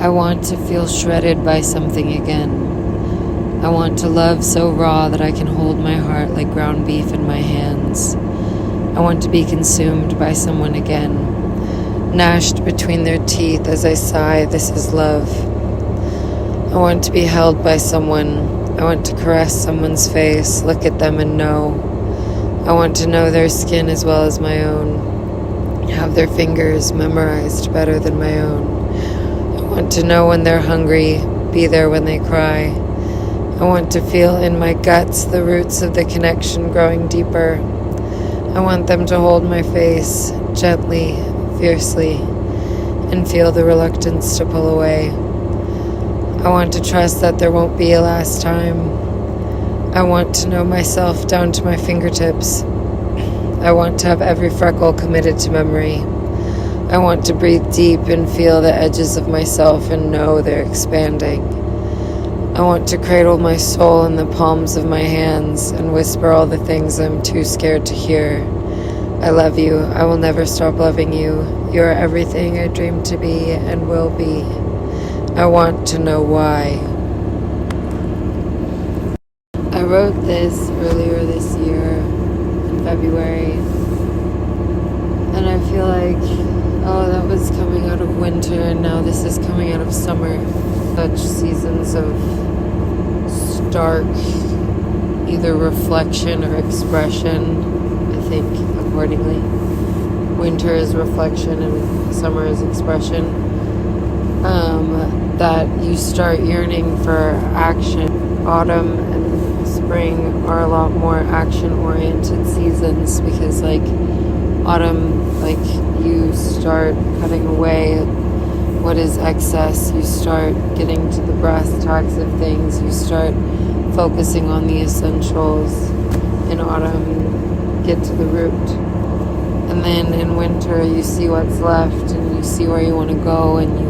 I want to feel shredded by something again. I want to love so raw that I can hold my heart like ground beef in my hands. I want to be consumed by someone again, gnashed between their teeth as I sigh, this is love. I want to be held by someone. I want to caress someone's face, look at them and know. I want to know their skin as well as my own, have their fingers memorized better than my own. I want to know when they're hungry, be there when they cry. I want to feel in my guts the roots of the connection growing deeper. I want them to hold my face gently, fiercely, and feel the reluctance to pull away. I want to trust that there won't be a last time. I want to know myself down to my fingertips. I want to have every freckle committed to memory. I want to breathe deep and feel the edges of myself and know they're expanding. I want to cradle my soul in the palms of my hands and whisper all the things I'm too scared to hear. I love you. I will never stop loving you. You are everything I dreamed to be and will be. I want to know why. I wrote this earlier this year in February, and I feel like, that was coming out of winter, and now this is coming out of summer. Such seasons of stark either reflection or expression, I think, accordingly. Winter is reflection and summer is expression. That you start yearning for action. Autumn and spring are a lot more action-oriented seasons because, autumn, you start cutting away what is excess. You start getting to the brass tacks of things. You start focusing on the essentials. In autumn, get to the root. And then in winter, you see what's left and you see where you want to go and you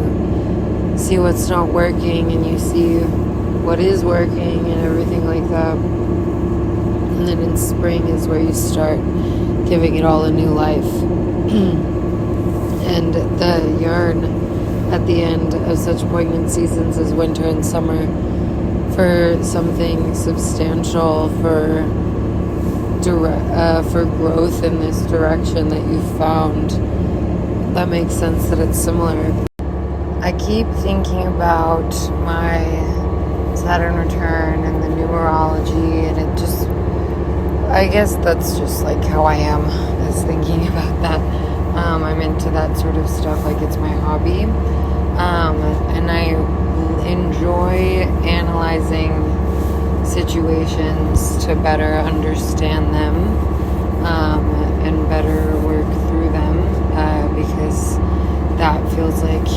see what's not working and you see what is working and everything like that. And then in spring is where you start giving it all a new life. And the yearn at the end of such poignant seasons as winter and summer for something substantial, for growth in this direction that you've found. That makes sense that it's similar. I keep thinking about my Saturn return and the numerology, and it just, I guess that's just how I am, is thinking about that. I'm into that sort of stuff, it's my hobby. And I enjoy analyzing situations to better understand them, and better work through them, because that feels like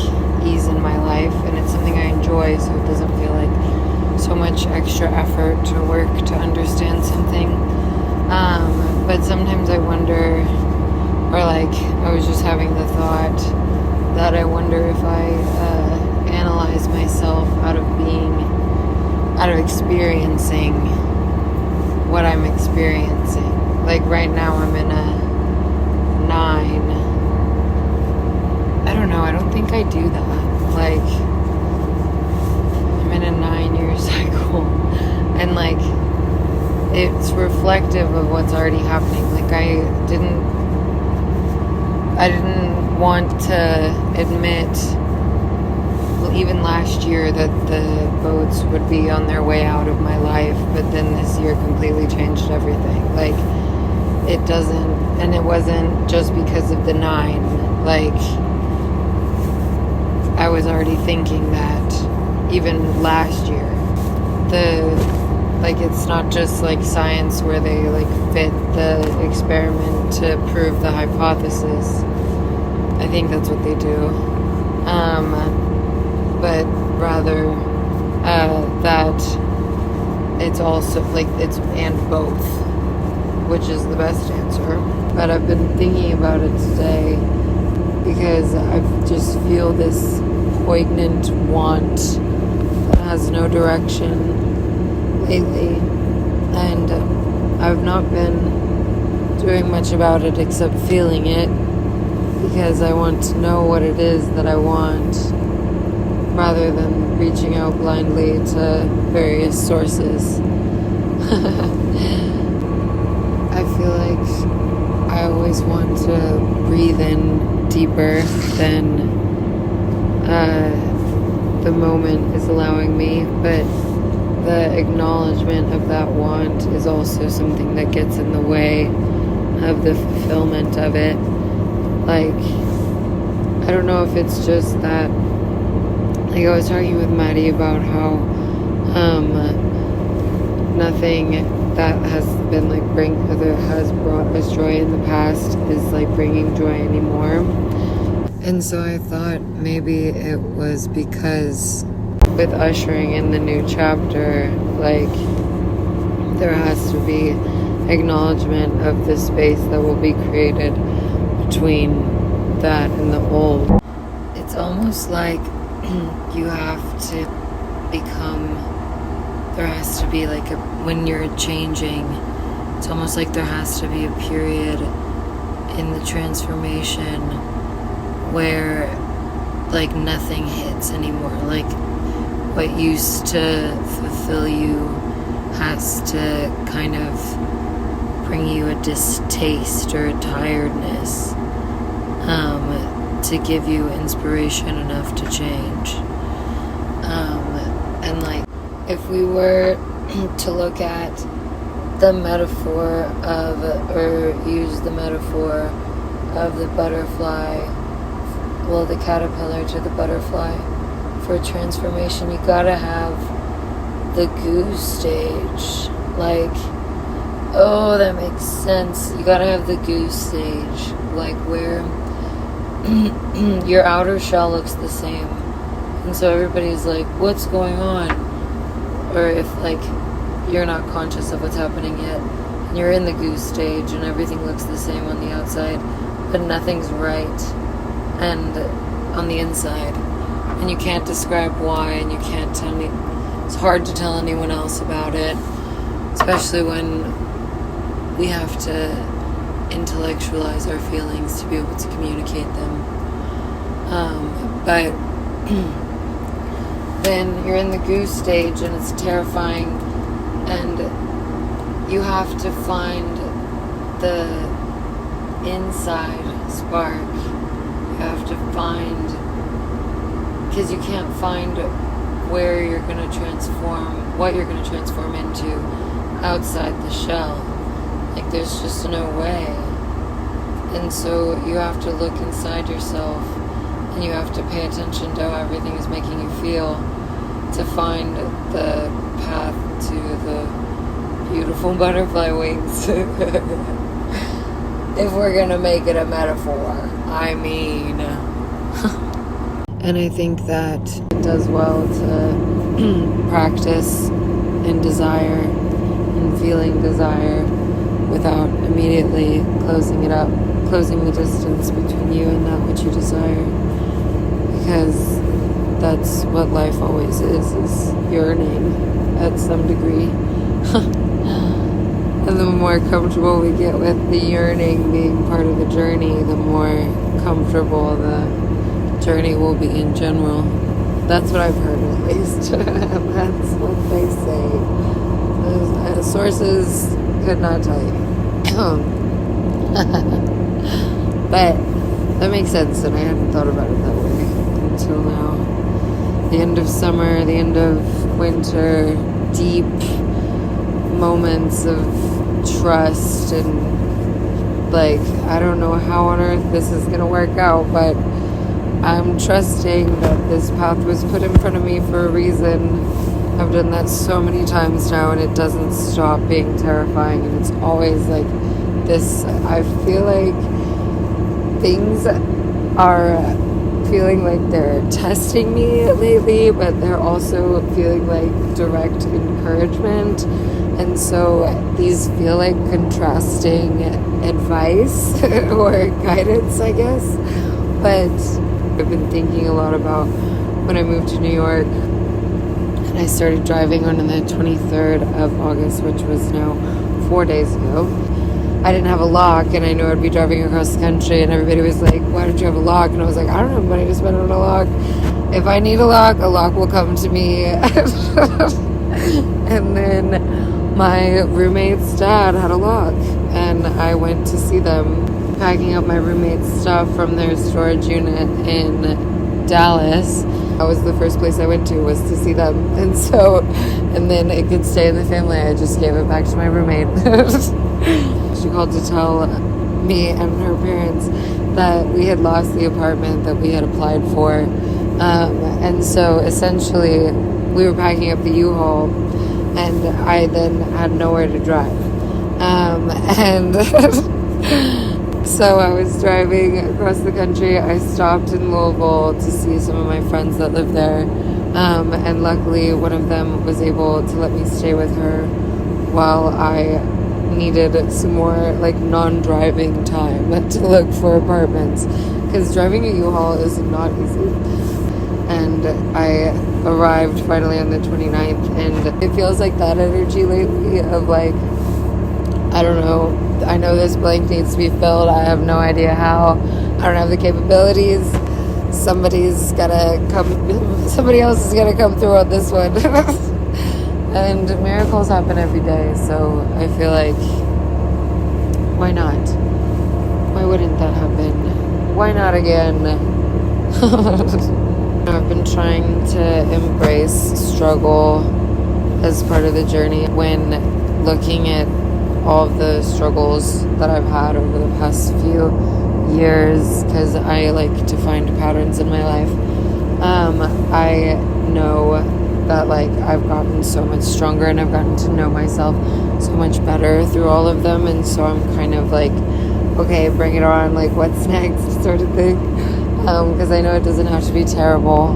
ease in my life, and it's something I enjoy, so it doesn't feel like so much extra effort to work to understand something. But sometimes I wonder, or I was just having the thought that I wonder if I analyze myself out of experiencing what I'm experiencing. Right now I'm in a 9. I don't know, I don't think I do that. I'm in a 9-year cycle, and it's reflective of what's already happening. I didn't want to admit, even last year, that the boats would be on their way out of my life, but then this year completely changed everything. It doesn't, and it wasn't just because of the 9. I was already thinking that even last year. It's not just science where they fit the experiment to prove the hypothesis. I think that's what they do. But rather that it's also it's and both, which is the best answer. But I've been thinking about it today because I just feel this poignant want that has no direction lately, and I've not been doing much about it except feeling it, because I want to know what it is that I want. rather than reaching out blindly to various sources. I feel like I always want to breathe in deeper than the moment is allowing me, but the acknowledgement of that want is also something that gets in the way of the fulfillment of it. Like, I don't know if it's just that, like I was talking with Maddie about how nothing that has been like has brought us joy in the past is like bringing joy anymore. And so I thought maybe it was because with ushering in the new chapter, like, there has to be acknowledgement of the space that will be created between that and the old. It's almost like you have to there has to be like when you're changing, it's almost like there has to be a period in the transformation where like nothing hits anymore. Like what used to fulfill you has to kind of bring you a distaste or a tiredness to give you inspiration enough to change. And like, if we were to look at the metaphor of, or use the metaphor of the butterfly, well, the caterpillar to the butterfly, for transformation, you gotta have the goose stage. Like, oh, that makes sense. You gotta have the goose stage, like where your outer shell looks the same, and so everybody's like, what's going on? Or if like you're not conscious of what's happening yet, and you're in the goose stage and everything looks the same on the outside, but nothing's right and on the inside, and you can't describe why, and you can't tell me. It's hard to tell anyone else about it, especially when we have to intellectualize our feelings to be able to communicate them. But then you're in the goose stage and it's terrifying, and you have to find the inside spark. You have to find, because you can't find where you're going to transform, what you're going to transform into outside the shell. Like, there's just no way. And so you have to look inside yourself, and you have to pay attention to how everything is making you feel to find the path to the beautiful butterfly wings. If we're going to make it a metaphor, I mean. And I think that it does well to practice in desire and feeling desire without immediately closing it up, closing the distance between you and that which you desire. Because that's what life always is yearning at some degree. And the more comfortable we get with the yearning being part of the journey, the more comfortable the journey will be in general. That's what I've heard, at least. That's what they say. Sources could not tell you. But that makes sense, and I hadn't thought about it that way until now. The end of summer, the end of winter, deep moments of trust, and like, I don't know how on earth this is gonna work out, but I'm trusting that this path was put in front of me for a reason. I've done that so many times now, and it doesn't stop being terrifying, and it's always like this. I feel like things are feeling like they're testing me lately, but they're also feeling like direct encouragement. And so these feel like contrasting advice or guidance, I guess. But I've been thinking a lot about when I moved to New York, and I started driving on the 23rd of August, which was now 4 days ago. I didn't have a lock, and I knew I'd be driving across the country, and everybody was like, why don't you have a lock? And I was like, I don't have money to spend on a lock. If I need a lock will come to me. And then my roommate's dad had a lock, and I went to see them, packing up my roommate's stuff from their storage unit in Dallas. That was the first place I went to, was to see them. And then it could stay in the family. I just gave it back to my roommate. She called to tell me and her parents that we had lost the apartment that we had applied for. And so essentially we were packing up the U-Haul, and I then had nowhere to drive. And so I was driving across the country. I stopped in Louisville to see some of my friends that live there. And luckily one of them was able to let me stay with her while I needed some more like non-driving time to look for apartments, because driving a U-Haul is not easy. And I arrived finally on the 29th, and it feels like that energy lately of like, I don't know, I know this blank needs to be filled, I have no idea how, I don't have the capabilities, somebody else is gonna come through on this one. And miracles happen every day, so I feel like, why not? Why wouldn't that happen? Why not again? I've been trying to embrace struggle as part of the journey when looking at all of the struggles that I've had over the past few years, because I like to find patterns in my life. I know that like I've gotten so much stronger, and I've gotten to know myself so much better through all of them, and so I'm kind of like, okay, bring it on, like what's next sort of thing, because I know it doesn't have to be terrible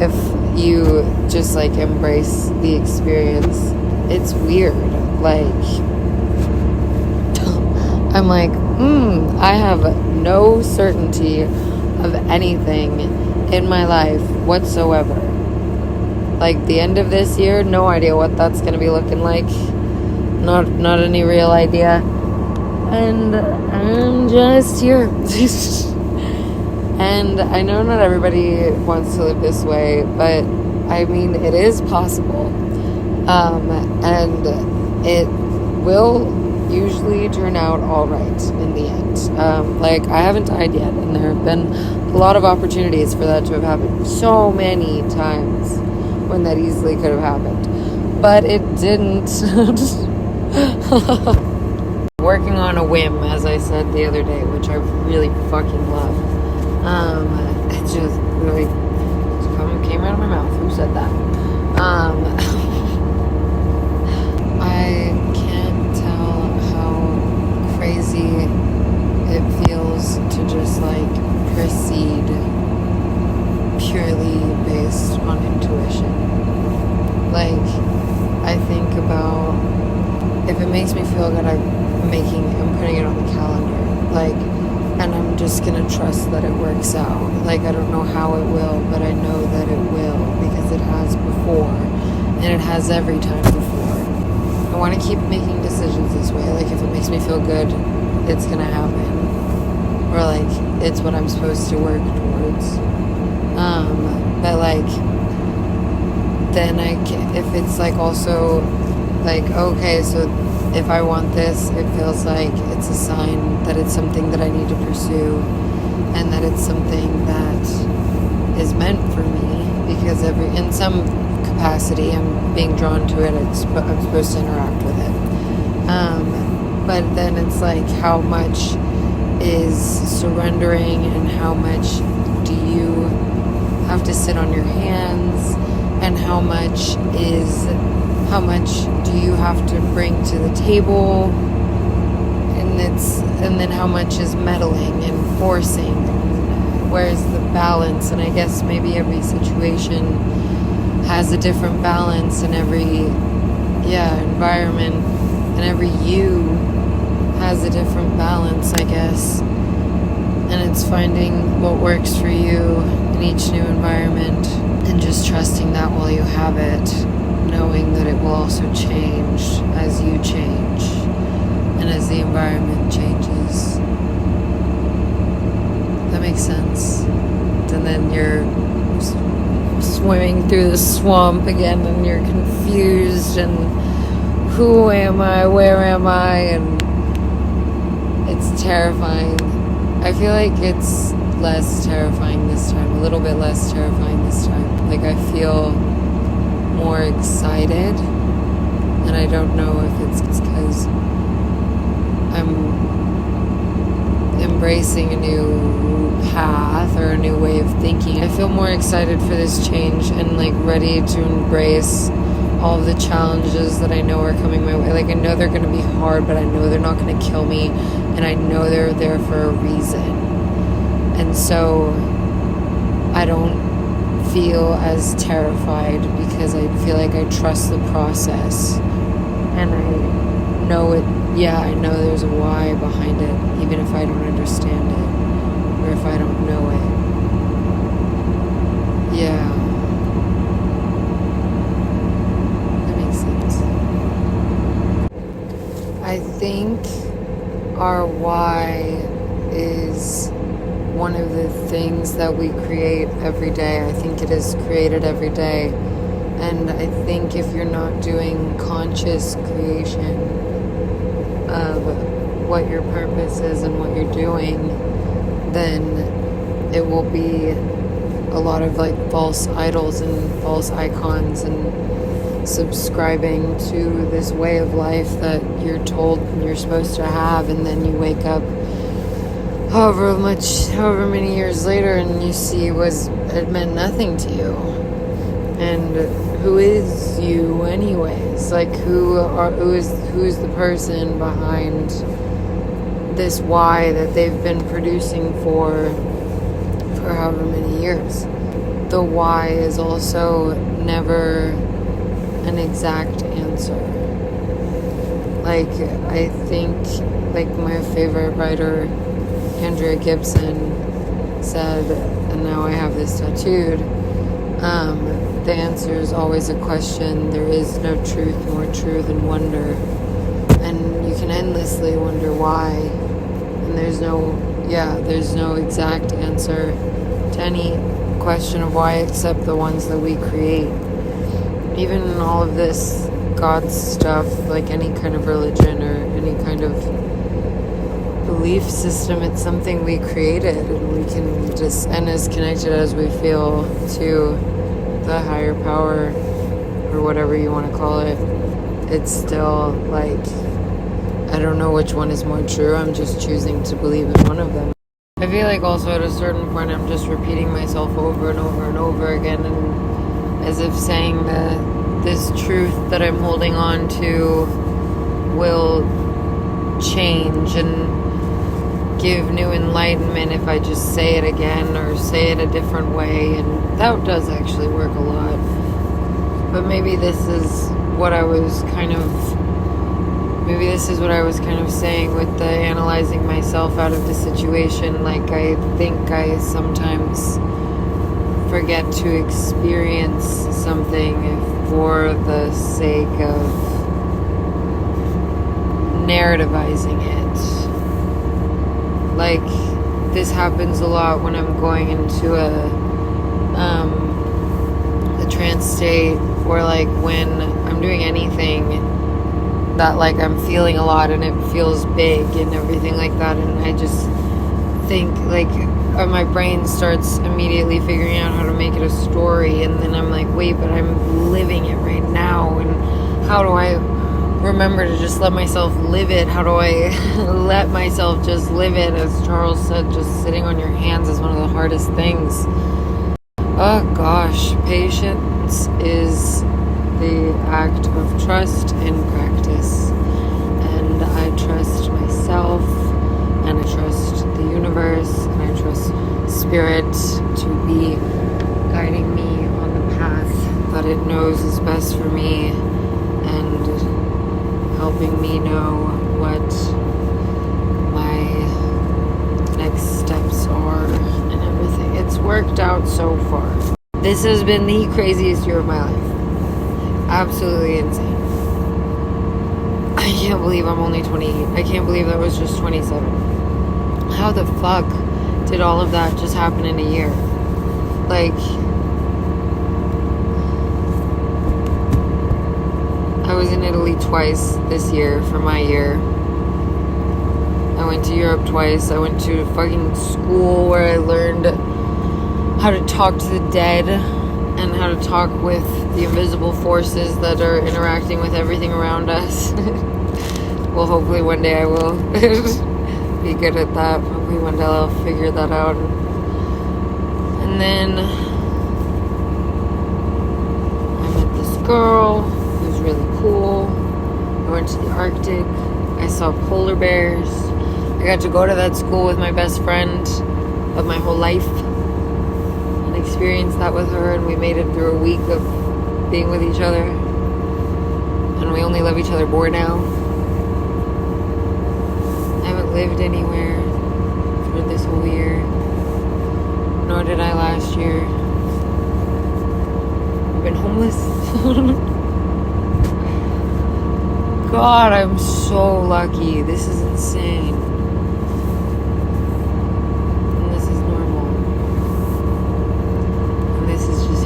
if you just like embrace the experience. It's weird, like I'm like, I have no certainty of anything in my life whatsoever. Like the end of this year, no idea what that's going to be looking like. Not any real idea. And I'm just here. And I know not everybody wants to live this way, but I mean, it is possible. And it will usually turn out all right in the end. Like, I haven't died yet, and there have been a lot of opportunities for that to have happened so many times when that easily could have happened, but it didn't. Working on a whim, as I said the other day, which I really fucking love. It just really came out of my mouth. Who said that? I can't tell how crazy it feels to just like proceed purely based on intuition. Like, I think about, if it makes me feel good, I'm putting it on the calendar, like, and I'm just gonna trust that it works out. Like, I don't know how it will, but I know that it will, because it has before, and it has every time before. I want to keep making decisions this way. Like, if it makes me feel good, it's gonna happen, or like it's what I'm supposed to work towards. But like, then if it's like also like, okay, so if I want this, it feels like it's a sign that it's something that I need to pursue, and that it's something that is meant for me, because in some capacity I'm being drawn to it. I'm supposed to interact with it. But then it's like, how much is surrendering, and how much do you have to sit on your hands, and how much do you have to bring to the table, and then how much is meddling and forcing, where's the balance? And I guess maybe every situation has a different balance, and every environment and every you has a different balance, I guess. And it's finding what works for you in each new environment, and just trusting that while you have it, knowing that it will also change as you change. and as the environment changes. That makes sense. And then you're swimming through the swamp again, and you're confused, and who am I, where am I, and it's terrifying. I feel like it's less terrifying this time, a little bit less terrifying this time. Like, I feel more excited, and I don't know if it's because I'm embracing a new path or a new way of thinking. I feel more excited for this change and like ready to embrace all of the challenges that I know are coming my way. Like, I know they're going to be hard, but I know they're not going to kill me, and I know they're there for a reason. And so I don't feel as terrified because I feel like I trust the process, and I know it. Yeah, I know there's a why behind it, even if I don't understand it or if I don't know it. Yeah. That makes sense. I think our why is one of the things that we create every day. I think it is created every day. And I think if you're not doing conscious creation of what your purpose is and what you're doing, then it will be a lot of like false idols and false icons and subscribing to this way of life that you're told you're supposed to have, and then you wake up however many years later and you see it meant nothing to you. And who is you anyways? Like, who's the person behind this why that they've been producing for however many years? The why is also never an exact answer. Like, I think, like, my favorite writer, Andrea Gibson, said, and now I have this tattooed, the answer is always a question. There is no truth more true than wonder. And you can endlessly wonder why. And there's no exact answer to any question of why except the ones that we create. Even in all of this God stuff, like any kind of religion or any kind of belief system, it's something we created, and we can just, and as connected as we feel to the higher power or whatever you want to call it, it's still like, I don't know which one is more true. I'm just choosing to believe in one of them. I feel like also at a certain point I'm just repeating myself over and over and over again, and as if saying that this truth that I'm holding on to will change and give new enlightenment if I just say it again or say it a different way, and that does actually work a lot. But maybe this is what I was kind of saying with the analyzing myself out of the situation. Like, I think I sometimes forget to experience something for the sake of narrativizing it. Like, this happens a lot when I'm going into a trance state, or like when I'm doing anything that like I'm feeling a lot and it feels big and everything like that, and I just think like my brain starts immediately figuring out how to make it a story, and then I'm like, wait, but I'm living it right now, and how do I remember to just let myself live it? How do I let myself just live it? As Charles said, just sitting on your hands is one of the hardest things. Oh gosh, patience is the act of trust in practice, and I trust myself, and I trust the universe, and I trust spirit to be guiding me on the path that it knows is best for me, and helping me know what my next steps are and everything. It's worked out so far. This has been the craziest year of my life. Absolutely insane. I I can't believe I'm only 28. I can't believe that was just 27. How the fuck did all of that just happen in a year? Like, I was in Italy twice this year for my year. I went to Europe twice. I went to fucking school where I learned how to talk to the dead and how to talk with the invisible forces that are interacting with everything around us. Well, hopefully one day I will be good at that. Hopefully one day I'll figure that out. And then I met this girl who was really cool. I went to the Arctic. I saw polar bears. I got to go to that school with my best friend of my whole life and experience that with her, and we made it through a week of being with each other, and we only love each other more now. I haven't lived anywhere for this whole year, nor did I last year. I've been homeless. God, I'm so lucky. This is insane.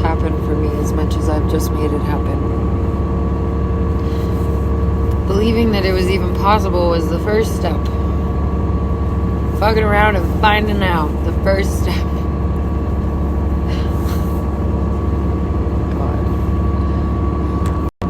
Happened for me as much as I've just made it happen. Believing that it was even possible was the first step. Fucking around and finding out, the first step.